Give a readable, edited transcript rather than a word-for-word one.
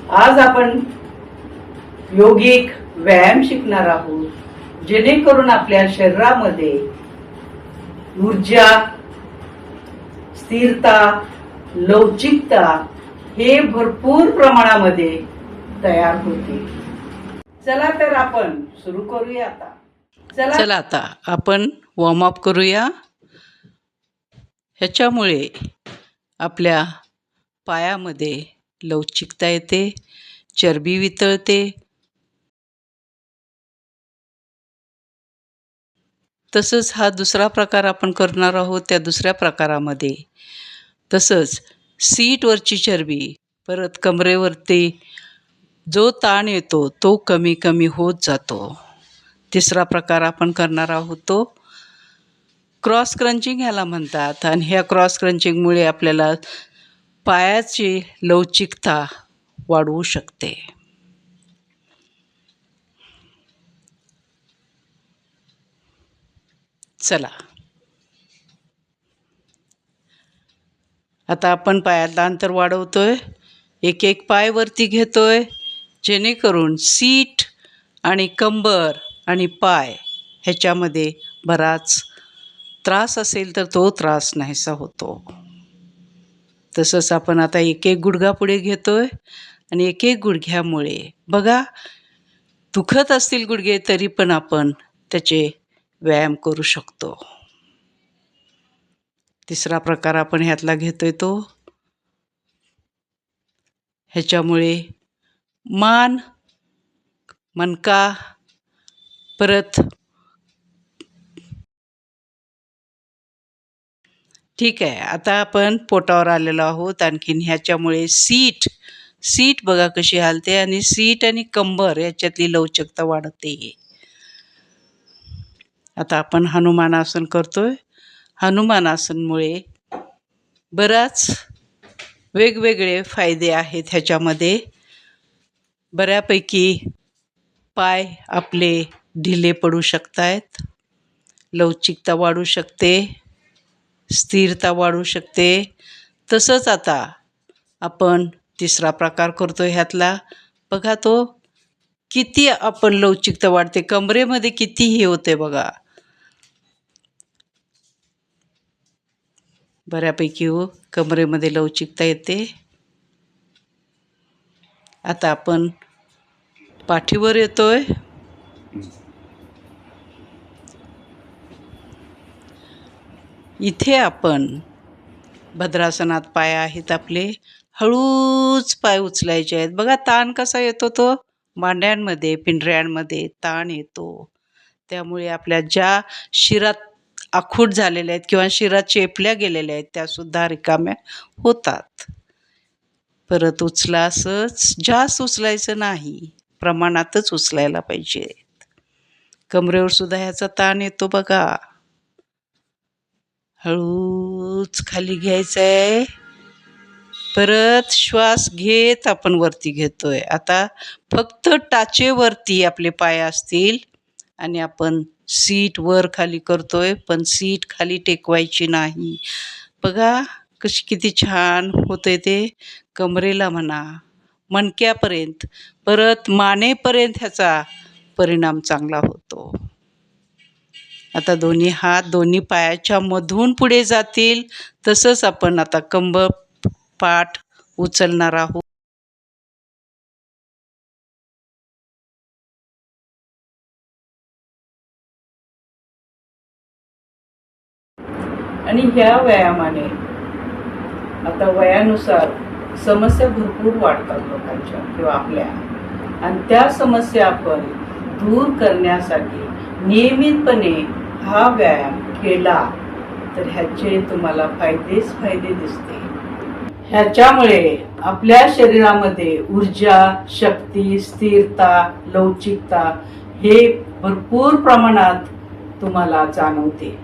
आज आपण योगिक व्यायाम शिकणार आहोत, जेणेकरून आपल्या शरीरामध्ये ऊर्जा, स्थिरता, लवचिकता हे भरपूर प्रमाणामध्ये तयार होते. चला तर आपण सुरू करूया आता. चला आता आपण वॉर्म अप करूया. ह्याच्यामुळे आपल्या पायामध्ये लवचिकता येते, चरबी वितळते. तसंच हा दुसरा प्रकार आपण करणार आहोत. त्या दुसऱ्या प्रकारामध्ये तसंच सीटवरची चरबी, परत कमरेवरती जो ताण येतो तो कमी कमी होत जातो. तिसरा प्रकार आपण करणार आहोत तो क्रॉस क्रंचिंग ह्याला म्हणतात. आणि ह्या क्रॉस क्रंचिंगमुळे आपल्याला पायाची लवचिकता वाढवू शकते. चला आता आपण पायातलं अंतर वाढवतोय, एक एक पाय वरती घेतोय, जेणेकरून सीट आणि कंबर आणि पाय ह्याच्यामध्ये बराच त्रास असेल तर तो त्रास नाहीसा होतो. तसंच आपण आता एक एक गुडघा पुढे घेतोय आणि एक एक गुडघ्यामुळे बघा दुखत असतील गुडघे तरी पण आपण त्याचे व्यायाम करू शकतो. तिसरा प्रकार आपण ह्यातला घेतोय तो ह्याच्यामुळे मान, मणका, परत ठीक आहे. आता आपण पोटावर आलेलो आहोत. आणखीन ह्याच्यामुळे सीट बघा कशी हालते आणि सीट आणि कंबर याच्यातली लवचिकता वाढते. आता आपण हनुमानासन करतोय. हनुमानासनमुळे बराच वेगवेगळे फायदे आहेत. ह्याच्यामध्ये बऱ्यापैकी पाय आपले ढिले पडू शकतात, लवचिकता वाढू शकते, स्थिरता वाढू शकते. तसंच आता आपण तिसरा प्रकार करतो ह्यातला बघा तो किती आपण लवचिकता वाढते, कमरेमध्ये किती हे होते बघा बऱ्यापैकी कमरेमध्ये लवचिकता येते. आता आपण पाठीवर येतोय. इथे आपण भद्रासनात पाय आहेत आपले, हळूच पाय उचलायचे आहेत. बघा ताण कसा येतो, तो मांड्यांमध्ये पिंढऱ्यांमध्ये ताण येतो. त्यामुळे आपल्या ज्या शिरात आखूड झालेल्या आहेत किंवा शिरा चेपल्या गेलेल्या आहेत त्यासुद्धा रिकाम्या होतात. परत उचला, असंच जास्त उचलायचं नाही, प्रमाणातच उचलायला पाहिजे. कमरेवर सुद्धा ह्याचा ताण येतो बघा. हळूच खाली घ्यायचं आहे, परत श्वास घेत आपण वरती घेतोय. आता फक्त टाचेवरती आपले पाय असतील आणि आपण सीट वर खाली करतोय, पण सीट खाली टेकवायची नाही. बघा कशी किती छान होतंय ते. कमरेला म्हणा, मणक्यापर्यंत, परत मानेपर्यंत ह्याचा परिणाम चांगला होतो. आता दोन्ही हात दोन्ही पायाच्या मधून पुढे जातील. तसंच आपण आता कंबर पाठ उचलणार आहोत. आणि ह्या व्यायामाने आता वयानुसार समस्या भरपूर वाढतात लोकांच्या किंवा आपल्या, आणि त्या समस्या आपण दूर करण्यासाठी नियमितपणे हा व्यायाम केला तर ह्याचे तुम्हाला फायदेच फायदे दिसते. ह्याच्यामुळे आपल्या शरीरामध्ये ऊर्जा, शक्ती, स्थिरता, लवचिकता हे भरपूर प्रमाणात तुम्हाला जाणवते.